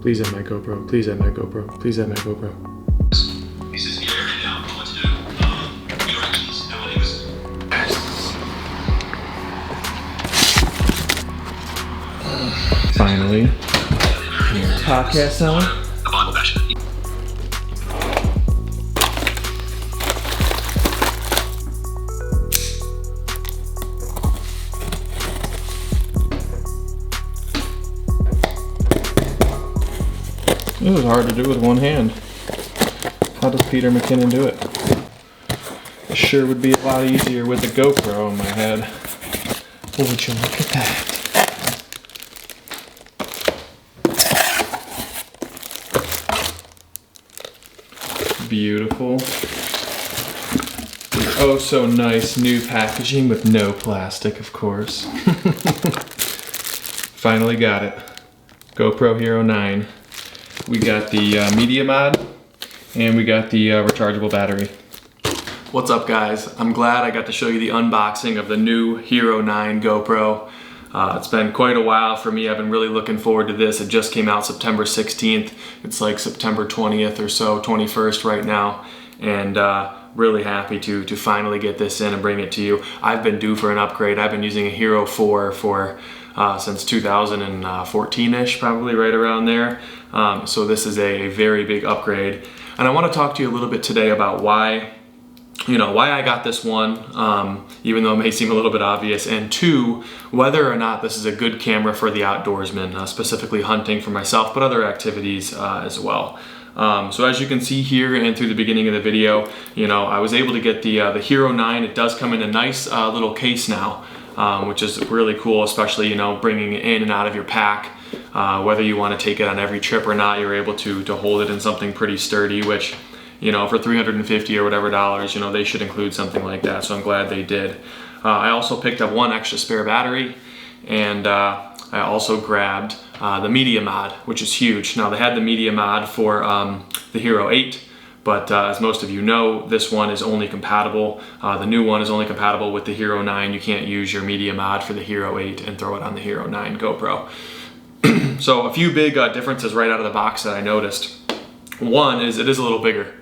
Please end my GoPro. Please end my GoPro. Please end my GoPro. He says, yeah, right now, I don't know what to do. Directions, I believe is... Finally. Podcast sound. The Bible Bastion. It was hard to do with one hand. How does Peter McKinnon do it? It sure would be a lot easier with the GoPro in my head. Oh, would you look at that? Beautiful. Oh, so nice new packaging with no plastic, of course. Finally got it. GoPro Hero 9. We got the media mod, and we got the rechargeable battery. What's up, guys? I'm glad I got to show you the unboxing of the new Hero 9 GoPro. It's been quite a while for me. I've been really looking forward to this. It just came out September 16th. It's like September 20th or so, 21st right now. And really happy to finally get this in and bring it to you. I've been due for an upgrade. I've been using a Hero 4 for since 2014-ish, probably right around there. So this is a very big upgrade. And I want to talk to you a little bit today about why I got this one, even though it may seem a little bit obvious, and two, whether or not this is a good camera for the outdoorsman, specifically hunting for myself, but other activities as well. So as you can see here and through the beginning of the video, I was able to get the Hero 9. It does come in a nice little case now, which is really cool, especially, bringing it in and out of your pack. Whether you want to take it on every trip or not, you're able to hold it in something pretty sturdy, which, for $350 or whatever dollars, they should include something like that. So I'm glad they did. I also picked up one extra spare battery, and I also grabbed the media mod, which is huge. Now, they had the media mod for the Hero 8, but as most of you know, this one is only compatible. The new one is only compatible with the Hero 9. You can't use your media mod for the Hero 8 and throw it on the Hero 9 GoPro. So a few big differences right out of the box that I noticed. One is it is a little bigger.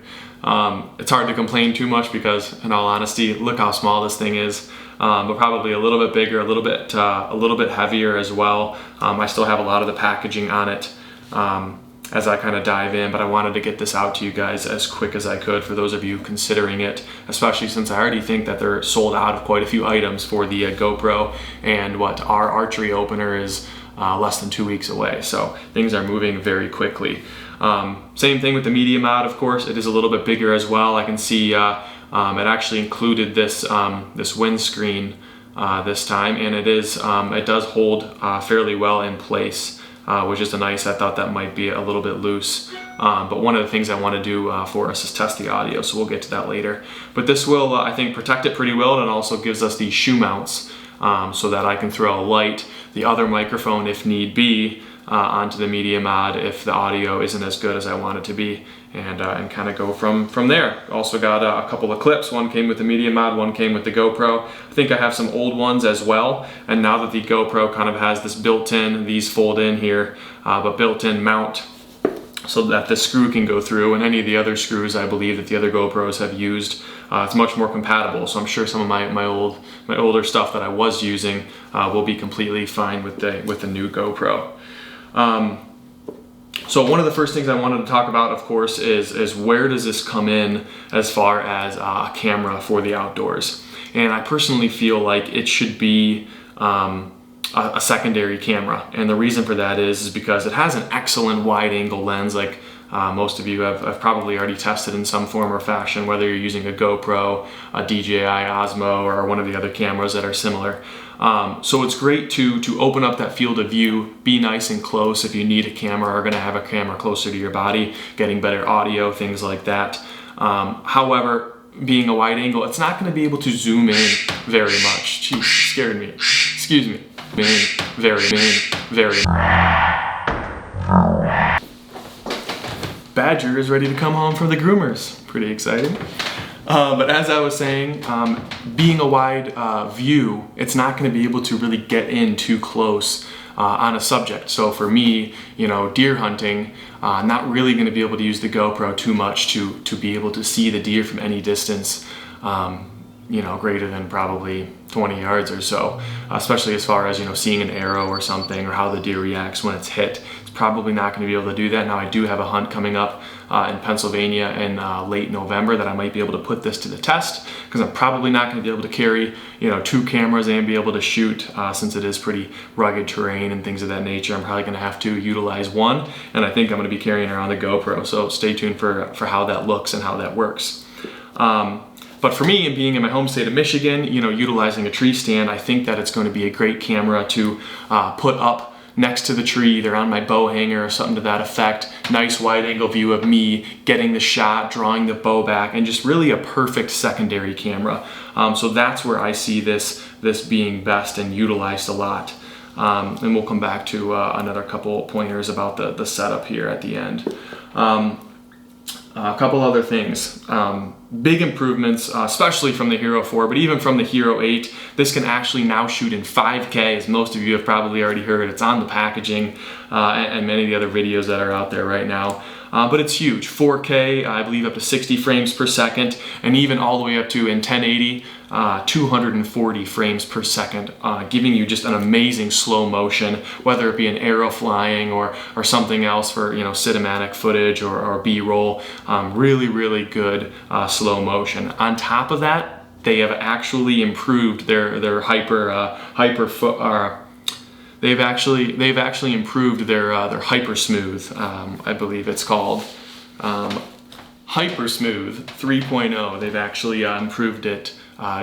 It's hard to complain too much because, in all honesty, look how small this thing is. But probably a little bit bigger, a little bit heavier as well. I still have a lot of the packaging on it as I kind of dive in, but I wanted to get this out to you guys as quick as I could for those of you considering it, especially since I already think that they're sold out of quite a few items for the GoPro, and our archery opener is less than 2 weeks away. So things are moving very quickly. Same thing with the media mod, of course. It is a little bit bigger as well. I can see it actually included this this windscreen this time, and it does hold fairly well in place, which is nice. I thought that might be a little bit loose, but one of the things I want to do for us is test the audio, so we'll get to that later. But this will, I think, protect it pretty well, and it also gives us these shoe mounts so that I can throw a light, the other microphone if need be, onto the media mod if the audio isn't as good as I want it to be, and kind of go from there. Also got a couple of clips. One came with the media mod, one came with the GoPro. I think I have some old ones as well, and now that the GoPro kind of has this built-in, these fold in here, but built-in mount so that the screw can go through, and any of the other screws I believe that the other GoPros have used, it's much more compatible. So I'm sure some of my older stuff that I was using will be completely fine with the new GoPro. So one of the first things I wanted to talk about, of course, is where does this come in as far as a camera for the outdoors? And I personally feel like it should be a secondary camera, and the reason for that is because it has an excellent wide-angle lens, like most of you have probably already tested in some form or fashion, whether you're using a GoPro, a DJI Osmo, or one of the other cameras that are similar. So it's great to open up that field of view, be nice and close if you need a camera or are going to have a camera closer to your body, getting better audio, things like that. However, being a wide angle, it's not going to be able to zoom in very much. Jeez, scared me. Excuse me. Very. Badger is ready to come home from the groomers. Pretty exciting. But as I was saying, being a wide view, it's not going to be able to really get in too close on a subject. So for me, deer hunting, not really going to be able to use the GoPro too much to be able to see the deer from any distance, greater than probably 20 yards or so, especially as far as, seeing an arrow or something, or how the deer reacts when it's hit. It's probably not going to be able to do that. Now I do have a hunt coming up in Pennsylvania in late November that I might be able to put this to the test, because I'm probably not going to be able to carry, 2 cameras and be able to shoot, since it is pretty rugged terrain and things of that nature. I'm probably going to have to utilize one, and I think I'm going to be carrying around the GoPro. So stay tuned for how that looks and how that works. But for me, and being in my home state of Michigan, utilizing a tree stand, I think that it's going to be a great camera to put up next to the tree, either on my bow hanger or something to that effect. Nice wide angle view of me getting the shot, drawing the bow back, and just really a perfect secondary camera. So that's where I see this being best and utilized a lot. And we'll come back to another couple pointers about the setup here at the end. A couple other things. Big improvements, especially from the Hero 4, but even from the Hero 8. This can actually now shoot in 5K, as most of you have probably already heard. It's on the packaging and many of the other videos that are out there right now. But it's huge. 4K, I believe up to 60 frames per second, and even all the way up to, in 1080, 240 frames per second, giving you just an amazing slow motion, whether it be an arrow flying or something else for cinematic footage or B-roll. Really, really good slow motion. On top of that, they have actually improved their They've actually improved their hyper smooth, I believe it's called. Hyper Smooth 3.0. They've actually improved it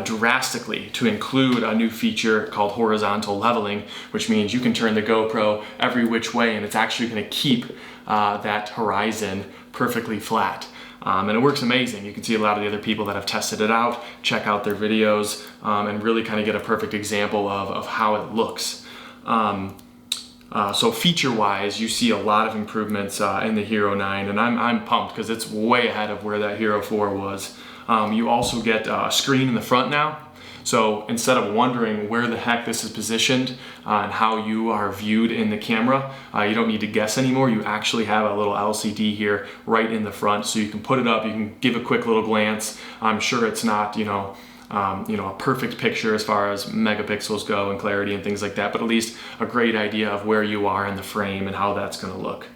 drastically to include a new feature called horizontal leveling, which means you can turn the GoPro every which way and it's actually going to keep that horizon perfectly flat. And it works amazing. You can see a lot of the other people that have tested it out, check out their videos, and really kind of get a perfect example of how it looks. So feature-wise, you see a lot of improvements in the Hero 9, and I'm pumped because it's way ahead of where that Hero 4 was. You also get a screen in the front now, so instead of wondering where the heck this is positioned and how you are viewed in the camera, you don't need to guess anymore. You actually have a little LCD here right in the front, so you can put it up, you can give a quick little glance. I'm sure it's not, a perfect picture as far as megapixels go and clarity and things like that, but at least a great idea of where you are in the frame and how that's going to look.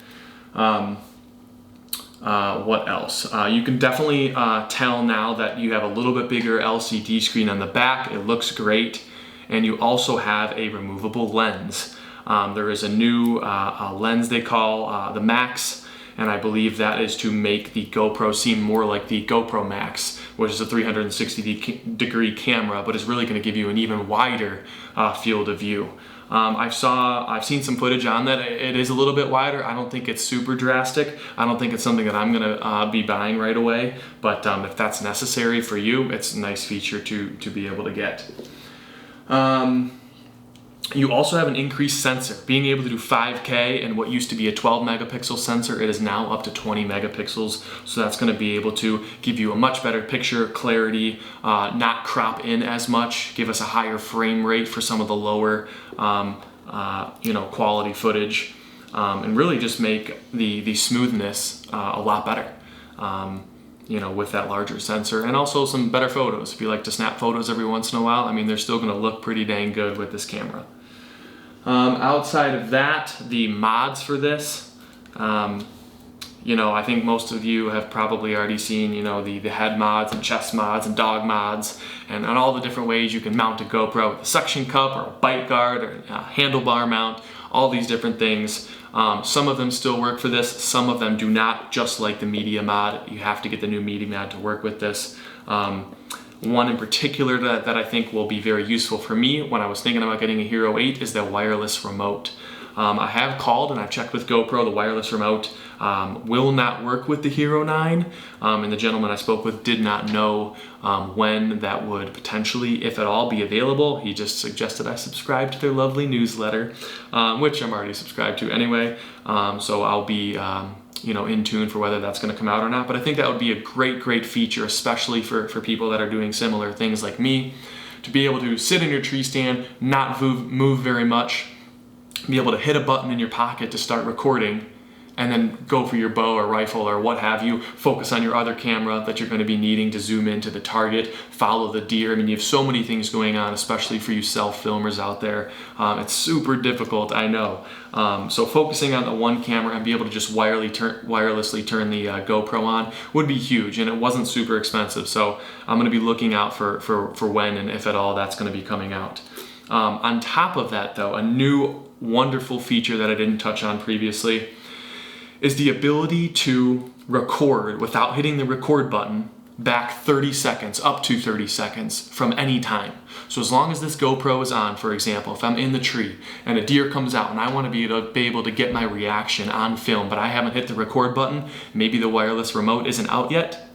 What else? You can definitely tell now that you have a little bit bigger LCD screen on the back. It looks great. And you also have a removable lens. There is a new lens they call the Max, and I believe that is to make the GoPro seem more like the GoPro Max, which is a 360-degree camera, but is really going to give you an even wider field of view. I've seen some footage on that. It is a little bit wider. I don't think it's super drastic. I don't think it's something that I'm gonna be buying right away, but if that's necessary for you, it's a nice feature to be able to get. You also have an increased sensor. Being able to do 5K and what used to be a 12 megapixel sensor, it is now up to 20 megapixels. So that's going to be able to give you a much better picture, clarity, not crop in as much, give us a higher frame rate for some of the lower, quality footage, and really just make the smoothness a lot better. With that larger sensor, and also some better photos. If you like to snap photos every once in a while, I mean, they're still going to look pretty dang good with this camera. Outside of that, the mods for this, I think most of you have probably already seen, the head mods and chest mods and dog mods, and all the different ways you can mount a GoPro with a suction cup or a bite guard or a handlebar mount, all these different things. Some of them still work for this, some of them do not, just like the media mod. You have to get the new media mod to work with this. One in particular that I think will be very useful for me when I was thinking about getting a Hero 8 is the wireless remote. I have called and I've checked with GoPro. The wireless remote will not work with the Hero 9, and the gentleman I spoke with did not know when that would potentially, if at all, be available. He just suggested I subscribe to their lovely newsletter, which I'm already subscribed to anyway, so I'll be in tune for whether that's going to come out or not. But I think that would be a great feature, especially for people that are doing similar things like me, to be able to sit in your tree stand, not move very much, be able to hit a button in your pocket to start recording, and then go for your bow or rifle or what have you, focus on your other camera that you're going to be needing to zoom into the target, follow the deer. I mean, you have so many things going on, especially for you self-filmers out there. It's super difficult, I know. So focusing on the one camera and be able to just wirelessly turn the GoPro on would be huge, and it wasn't super expensive. So I'm going to be looking out for when and if at all that's going to be coming out. On top of that though, a new wonderful feature that I didn't touch on previously is the ability to record without hitting the record button back 30 seconds, up to 30 seconds from any time. So as long as this GoPro is on, for example, if I'm in the tree and a deer comes out and I want to be able to get my reaction on film, but I haven't hit the record button, maybe the wireless remote isn't out yet,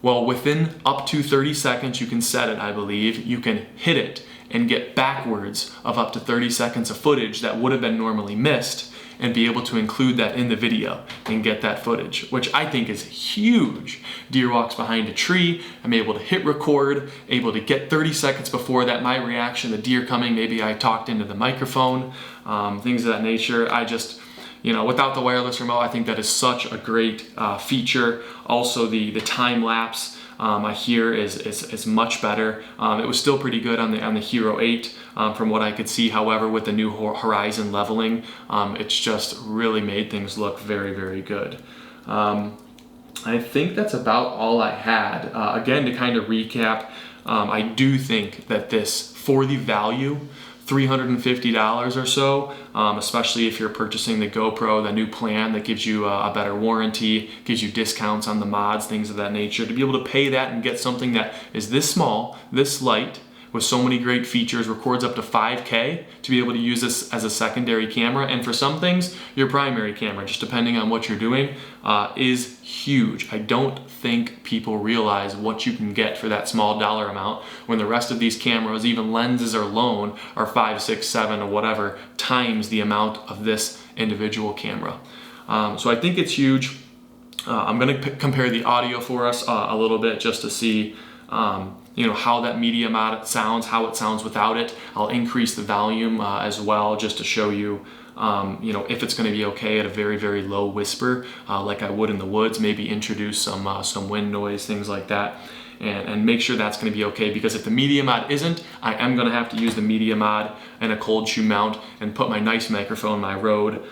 well, within up to 30 seconds, you can set it, I believe, you can hit it and get backwards of up to 30 seconds of footage that would have been normally missed, and be able to include that in the video and get that footage, which I think is huge. Deer walks behind a tree, I'm able to hit record, able to get 30 seconds before that, my reaction, the deer coming, maybe I talked into the microphone, things of that nature. I just, without the wireless remote, I think that is such a great feature. Also the time lapse, I hear is much better. It was still pretty good on the Hero 8 from what I could see. However, with the new horizon leveling, it's just really made things look very, very good. I think that's about all I had. Again, to kind of recap, I do think that this, for the value, $350 or so, especially if you're purchasing the GoPro, the new plan that gives you a better warranty, gives you discounts on the mods, things of that nature. To be able to pay that and get something that is this small, this light, with so many great features, records up to 5K, to be able to use this as a secondary camera, and for some things, your primary camera, just depending on what you're doing, is huge. I don't think people realize what you can get for that small dollar amount when the rest of these cameras, even lenses alone, are 5, 6, 7, or whatever times the amount of this individual camera. So I think it's huge. I'm going to compare the audio for us a little bit just to see how that media mod sounds, how it sounds without it. I'll increase the volume as well, just to show you, if it's going to be okay at a very, very low whisper, like I would in the woods. Maybe introduce some wind noise, things like that, and make sure that's going to be okay. Because if the media mod isn't, I am going to have to use the media mod and a cold shoe mount and put my nice microphone, my Rode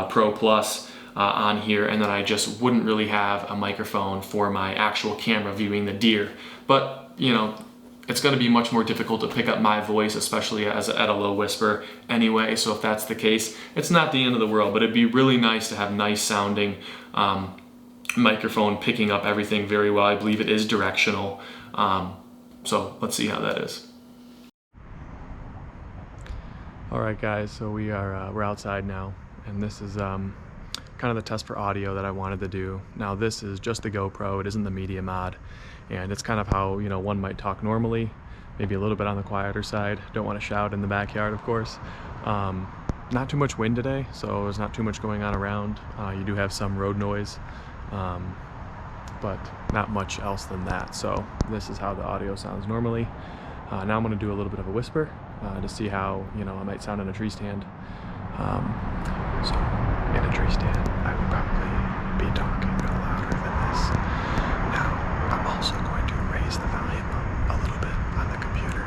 Pro Plus, on here, and then I just wouldn't really have a microphone for my actual camera viewing the deer. But it's going to be much more difficult to pick up my voice, especially at a low whisper anyway. So if that's the case, it's not the end of the world, but it'd be really nice to have nice sounding microphone picking up everything very well. I believe it is directional. So let's see how that is. All right, guys, so we're outside now, and this is kind of the test for audio that I wanted to do. Now this is just the GoPro, it isn't the media mod, and it's kind of how one might talk normally, maybe a little bit on the quieter side. Don't want to shout in the backyard, of course. Not too much wind today, so there's not too much going on around. You do have some road noise, but not much else than that. So this is how the audio sounds normally. Now I'm going to do a little bit of a whisper to see how I might sound in a tree stand. So in a tree stand, I would probably be talking a little louder than this. Now, I'm also going to raise the volume up a little bit on the computer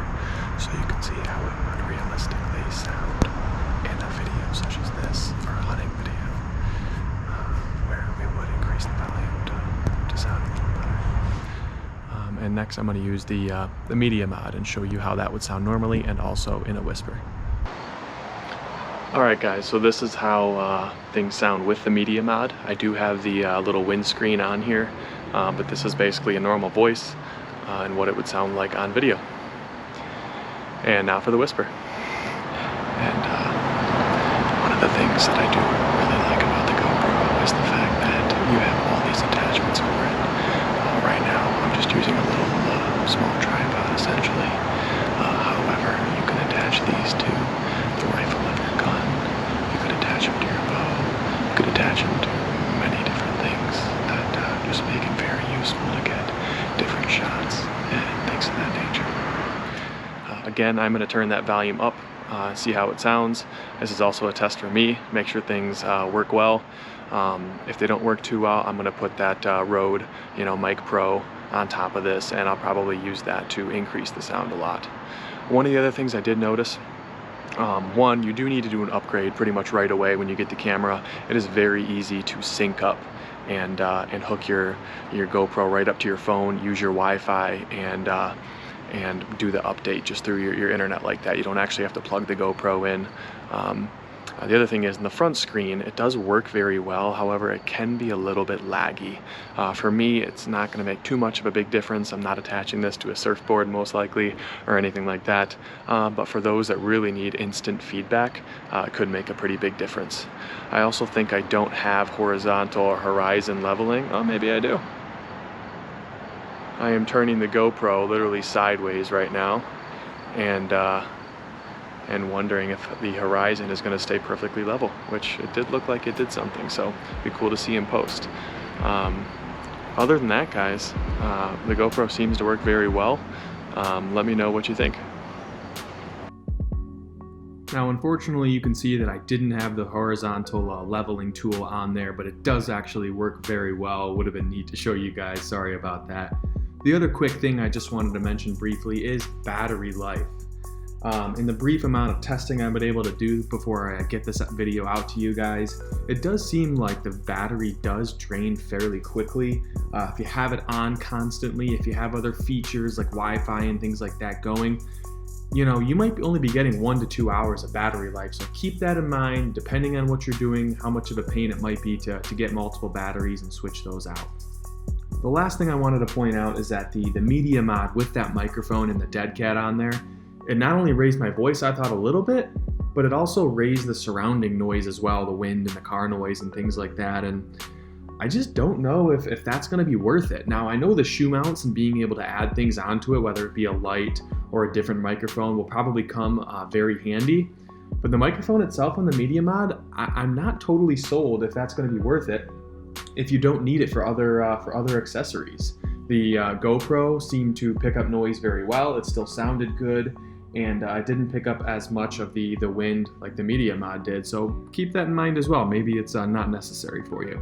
so you can see how it would realistically sound in a video such as this, or a hunting video, where we would increase the volume to sound a little better. And next I'm going to use the media mod and show you how that would sound normally and also in a whisper. Alright guys, so this is how things sound with the media mod. I do have the little windscreen on here, but this is basically a normal voice and what it would sound like on video. And now for the whisper. And one of the things that I do really like about the GoPro is the fact that you have all these attachments for it. Right now I'm just using a little small tripod essentially. However, you can attach these to the rifle of your gun, you could attach them to your bow, you could attach them to many different things that just make it very useful to get different shots and things of that nature. Again, I'm going to turn that volume up see how it sounds. This is also a test for me, make sure things work well. If they don't work too well, I'm gonna put that Rode, Mic Pro on top of this, and I'll probably use that to increase the sound a lot. One of the other things I did notice, one, you do need to do an upgrade pretty much right away when you get the camera. It is very easy to sync up and hook your GoPro right up to your phone, use your Wi-Fi, and do the update just through your internet like that. You don't actually have to plug the GoPro in. The other thing is, in the front screen, it does work very well. However, it can be a little bit laggy. For me, it's not going to make too much of a big difference. I'm not attaching this to a surfboard most likely or anything like that. But for those that really need instant feedback, it could make a pretty big difference. I also think I don't have horizontal or horizon leveling. Oh, maybe I do. I am turning the GoPro literally sideways right now, and wondering if the horizon is going to stay perfectly level, which it did look like it did something, so it'd be cool to see in post. Other than that, guys, the GoPro seems to work very well. Let me know what you think. Now, unfortunately, you can see that I didn't have the horizontal leveling tool on there, but it does actually work very well. Would have been neat to show you guys, sorry about that. The other quick thing I just wanted to mention briefly is battery life. In the brief amount of testing I've been able to do before I get this video out to you guys, it does seem like the battery does drain fairly quickly. If you have it on constantly, if you have other features like Wi-Fi and things like that going, you might only be getting 1 to 2 hours of battery life. So keep that in mind, depending on what you're doing, how much of a pain it might be to get multiple batteries and switch those out. The last thing I wanted to point out is that the media mod with that microphone and the dead cat on there, it not only raised my voice, I thought, a little bit, but it also raised the surrounding noise as well, the wind and the car noise and things like that. And I just don't know if that's going to be worth it. Now, I know the shoe mounts and being able to add things onto it, whether it be a light or a different microphone, will probably come very handy. But the microphone itself on the media mod, I'm not totally sold if that's going to be worth it if you don't need it for other accessories. The GoPro seemed to pick up noise very well. It still sounded good, and I didn't pick up as much of the wind like the media mod did. So keep that in mind as well. Maybe it's not necessary for you.